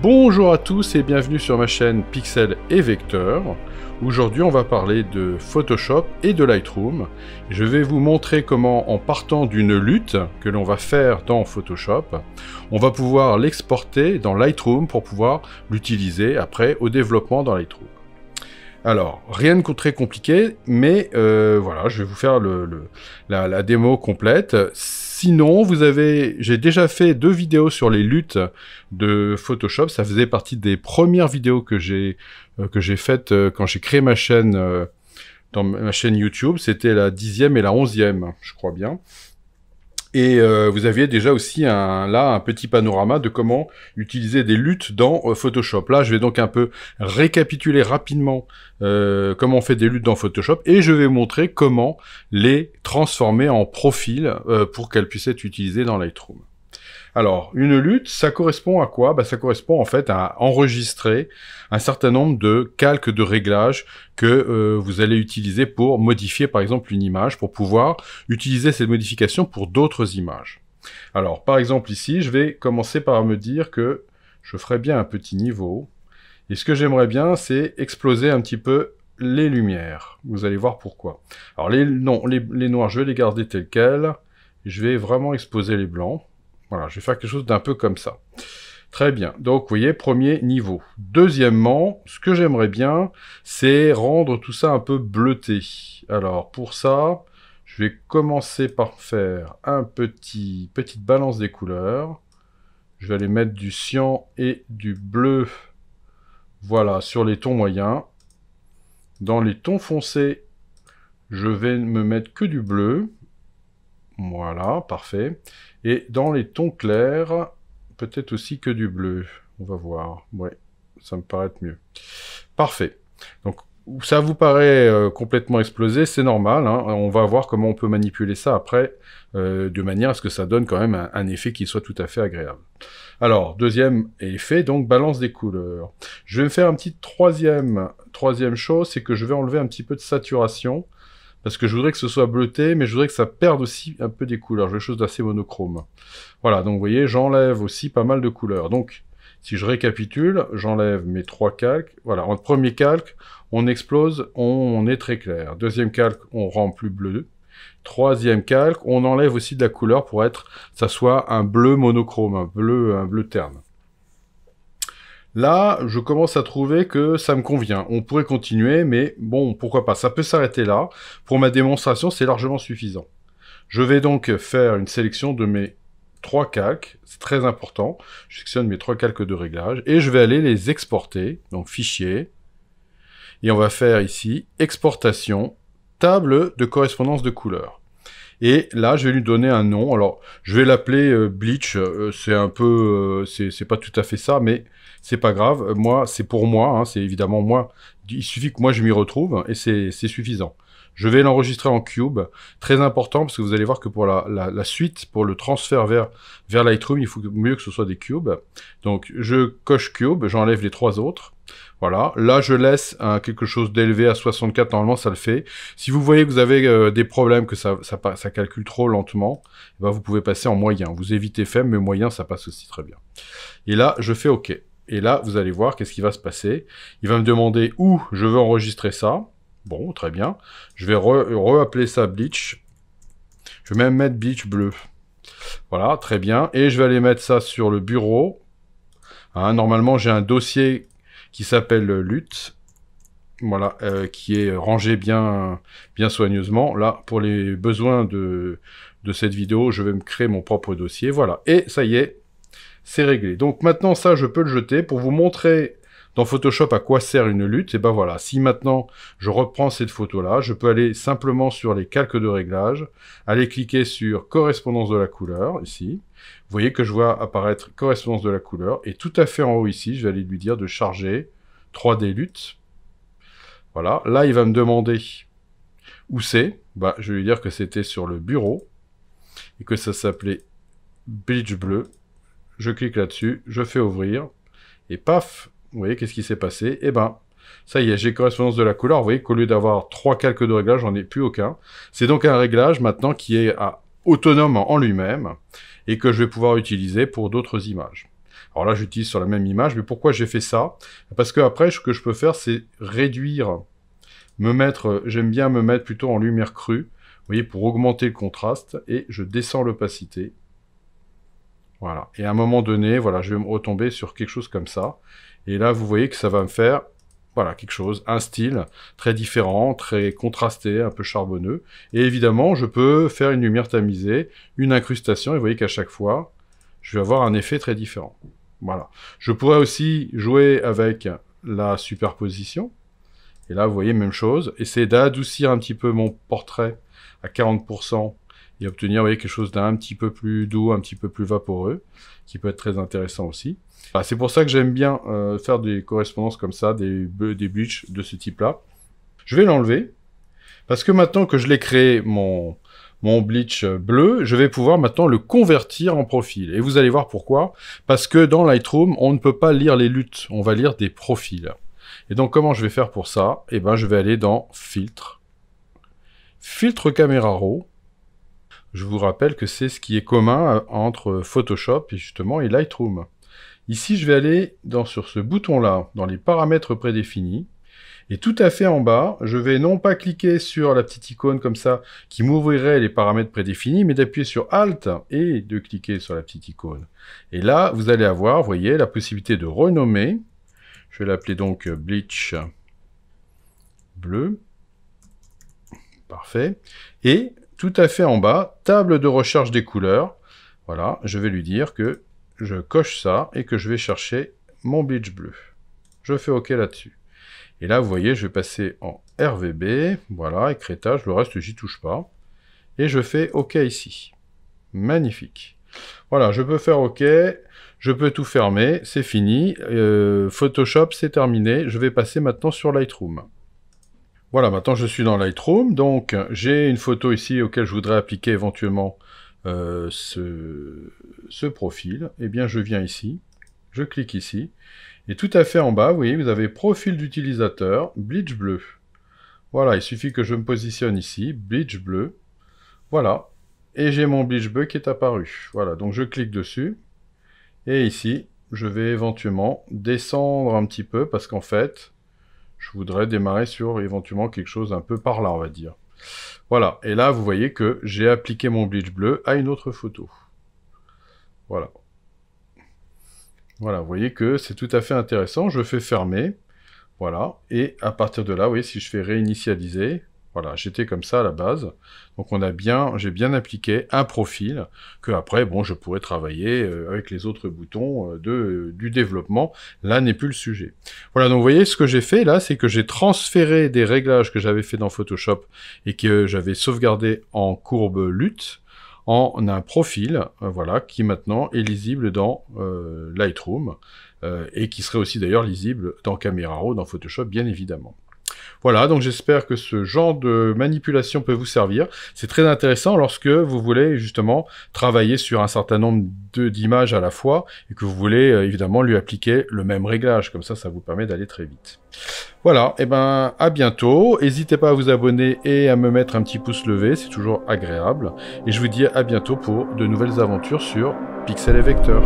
Bonjour à tous et bienvenue sur ma chaîne Pixel et Vecteur. Aujourd'hui on va parler de Photoshop et de Lightroom. Je vais vous montrer comment, en partant d'une lutte que l'on va faire dans Photoshop, on va pouvoir l'exporter dans Lightroom pour pouvoir l'utiliser après au développement dans Lightroom. Alors, rien de très compliqué, mais voilà, je vais vous faire la démo complète. Sinon, j'ai déjà fait 2 vidéos sur les luttes de Photoshop. Ça faisait partie des premières vidéos que j'ai faites quand j'ai créé ma chaîne, dans ma chaîne YouTube. C'était la 10e et la 11e, je crois bien. Et vous aviez déjà aussi un petit panorama de comment utiliser des luttes dans Photoshop. Là, je vais donc un peu récapituler rapidement comment on fait des luttes dans Photoshop et je vais vous montrer comment les transformer en profil pour qu'elles puissent être utilisées dans Lightroom. Alors, une lutte, ça correspond à quoi? Ça correspond en fait à enregistrer un certain nombre de calques de réglages que vous allez utiliser pour modifier par exemple une image, pour pouvoir utiliser cette modification pour d'autres images. Alors, par exemple ici, je vais commencer par me dire que je ferai bien un petit niveau. Et ce que j'aimerais bien, c'est exploser un petit peu les lumières. Vous allez voir pourquoi. Alors, les noirs, je vais les garder tels quels. Je vais vraiment exposer les blancs. Voilà, je vais faire quelque chose d'un peu comme ça. Très bien. Donc, vous voyez, premier niveau. Deuxièmement, ce que j'aimerais bien, c'est rendre tout ça un peu bleuté. Alors, pour ça, je vais commencer par faire petite balance des couleurs. Je vais aller mettre du cyan et du bleu, voilà, sur les tons moyens. Dans les tons foncés, je vais me mettre que du bleu. Voilà, parfait. Et dans les tons clairs, peut-être aussi que du bleu. On va voir. Ouais, ça me paraît mieux. Parfait. Donc, ça vous paraît complètement explosé, c'est normal. Hein. On va voir comment on peut manipuler ça après, de manière à ce que ça donne quand même un effet qui soit tout à fait agréable. Alors, deuxième effet, donc balance des couleurs. Je vais me faire un petit troisième chose, c'est que je vais enlever un petit peu de saturation. Parce que je voudrais que ce soit bleuté, mais je voudrais que ça perde aussi un peu des couleurs. Je veux quelque chose d'assez monochrome. Voilà, donc vous voyez, j'enlève aussi pas mal de couleurs. Donc, si je récapitule, j'enlève mes 3 calques. Voilà, en premier calque, on explose, on est très clair. Deuxième calque, on rend plus bleu. Troisième calque, on enlève aussi de la couleur pour ça soit un bleu monochrome, un bleu terne. Là, je commence à trouver que ça me convient. On pourrait continuer, mais bon, pourquoi pas. Ça peut s'arrêter là. Pour ma démonstration, c'est largement suffisant. Je vais donc faire une sélection de mes 3 calques. C'est très important. Je sélectionne mes 3 calques de réglage et je vais aller les exporter. Donc, fichier. Et on va faire ici, exportation, table de correspondance de couleurs. Et là, je vais lui donner un nom. Alors, je vais l'appeler Bleach. C'est un peu, c'est pas tout à fait ça, mais c'est pas grave. Moi, c'est pour moi. Hein, c'est évidemment moi. Il suffit que moi je m'y retrouve et c'est suffisant. Je vais l'enregistrer en Cube. Très important parce que vous allez voir que pour la suite, pour le transfert vers Lightroom, il faut mieux que ce soit des cubes. Donc, je coche Cube. J'enlève les 3 autres. Voilà, là je laisse quelque chose d'élevé à 64, normalement ça le fait. Si vous voyez que vous avez des problèmes, que ça calcule trop lentement, ben vous pouvez passer en moyen. Vous évitez faible, mais moyen ça passe aussi très bien. Et là je fais OK. Et là vous allez voir qu'est-ce qui va se passer. Il va me demander où je veux enregistrer ça. Bon, très bien. Je vais re-appeler ça Bleach. Je vais même mettre Bleach bleu. Voilà, très bien. Et je vais aller mettre ça sur le bureau. Hein, normalement j'ai un dossier qui s'appelle lutte, voilà, qui est rangé bien soigneusement. Là, pour les besoins de cette vidéo, je vais me créer mon propre dossier, voilà. Et ça y est, c'est réglé. Donc maintenant, ça, je peux le jeter pour vous montrer dans Photoshop à quoi sert une lutte. Et ben voilà, si maintenant je reprends cette photo-là, je peux aller simplement sur les calques de réglage, aller cliquer sur correspondance de la couleur, ici. Vous voyez que je vois apparaître correspondance de la couleur. Et tout à fait en haut ici, je vais aller lui dire de charger 3D lutte. Voilà, là il va me demander où c'est. Bah, je vais lui dire que c'était sur le bureau. Et que ça s'appelait Bleach bleu. Je clique là-dessus, je fais ouvrir. Et paf, vous voyez qu'est-ce qui s'est passé? Eh ben, ça y est, j'ai correspondance de la couleur. Vous voyez qu'au lieu d'avoir 3 calques de réglage, j'en ai plus aucun. C'est donc un réglage maintenant qui est autonome en lui-même et que je vais pouvoir utiliser pour d'autres images. Alors là, j'utilise sur la même image, mais pourquoi j'ai fait ça? Parce que après, ce que je peux faire, c'est réduire, j'aime bien me mettre plutôt en lumière crue, vous voyez, pour augmenter le contraste, et je descends l'opacité. Voilà. Et à un moment donné, voilà, je vais me retomber sur quelque chose comme ça. Et là, vous voyez que ça va me faire, voilà, quelque chose, un style très différent, très contrasté, un peu charbonneux. Et évidemment, je peux faire une lumière tamisée, une incrustation, et vous voyez qu'à chaque fois, je vais avoir un effet très différent. Voilà. Je pourrais aussi jouer avec la superposition. Et là, vous voyez, même chose. Essayer d'adoucir un petit peu mon portrait à 40%. Et obtenir, vous voyez, quelque chose d'un petit peu plus doux, un petit peu plus vaporeux, qui peut être très intéressant aussi. Voilà, c'est pour ça que j'aime bien faire des correspondances comme ça, des bleachs de ce type-là. Je vais l'enlever, parce que maintenant que je l'ai créé, mon bleach bleu, je vais pouvoir maintenant le convertir en profil. Et vous allez voir pourquoi. Parce que dans Lightroom, on ne peut pas lire les luttes, on va lire des profils. Et donc, comment je vais faire pour ça? Eh ben, je vais aller dans Filtre, Filtre Caméra Raw. Je vous rappelle que c'est ce qui est commun entre Photoshop et justement et Lightroom. Ici, je vais aller sur ce bouton-là, dans les paramètres prédéfinis. Et tout à fait en bas, je vais non pas cliquer sur la petite icône comme ça, qui m'ouvrirait les paramètres prédéfinis, mais d'appuyer sur Alt et de cliquer sur la petite icône. Et là, vous allez avoir, vous voyez, la possibilité de renommer. Je vais l'appeler donc Bleach Bleu. Parfait. Et tout à fait en bas, table de recherche des couleurs. Voilà, je vais lui dire que je coche ça et que je vais chercher mon bleach bleu. Je fais OK là-dessus. Et là, vous voyez, je vais passer en RVB. Voilà, écrêtage, le reste, j'y touche pas. Et je fais OK ici. Magnifique. Voilà, je peux faire OK. Je peux tout fermer. C'est fini. Photoshop, c'est terminé. Je vais passer maintenant sur Lightroom. Voilà, maintenant je suis dans Lightroom, donc j'ai une photo ici auquel je voudrais appliquer éventuellement ce profil. Eh bien, je viens ici, je clique ici, et tout à fait en bas, vous voyez, vous avez profil d'utilisateur, bleach bleu. Voilà, il suffit que je me positionne ici, bleach bleu, voilà, et j'ai mon bleach bleu qui est apparu. Voilà, donc je clique dessus, et ici, je vais éventuellement descendre un petit peu, parce qu'en fait, je voudrais démarrer sur éventuellement quelque chose un peu par là, on va dire. Voilà, et là, vous voyez que j'ai appliqué mon bleach bleu à une autre photo. Voilà. Voilà, vous voyez que c'est tout à fait intéressant. Je fais fermer, voilà, et à partir de là, vous voyez, si je fais réinitialiser, voilà, j'étais comme ça à la base. Donc j'ai bien appliqué un profil que après, bon, je pourrais travailler avec les autres boutons du développement. Là n'est plus le sujet. Voilà, donc vous voyez, ce que j'ai fait là, c'est que j'ai transféré des réglages que j'avais fait dans Photoshop et que j'avais sauvegardé en courbe lutte en un profil, voilà, qui maintenant est lisible dans Lightroom et qui serait aussi d'ailleurs lisible dans Camera Raw, dans Photoshop, bien évidemment. Voilà, donc j'espère que ce genre de manipulation peut vous servir. C'est très intéressant lorsque vous voulez justement travailler sur un certain nombre d'images à la fois et que vous voulez évidemment lui appliquer le même réglage. Comme ça vous permet d'aller très vite. Voilà, et ben à bientôt. N'hésitez pas à vous abonner et à me mettre un petit pouce levé, c'est toujours agréable. Et je vous dis à bientôt pour de nouvelles aventures sur Pixel et Vecteur.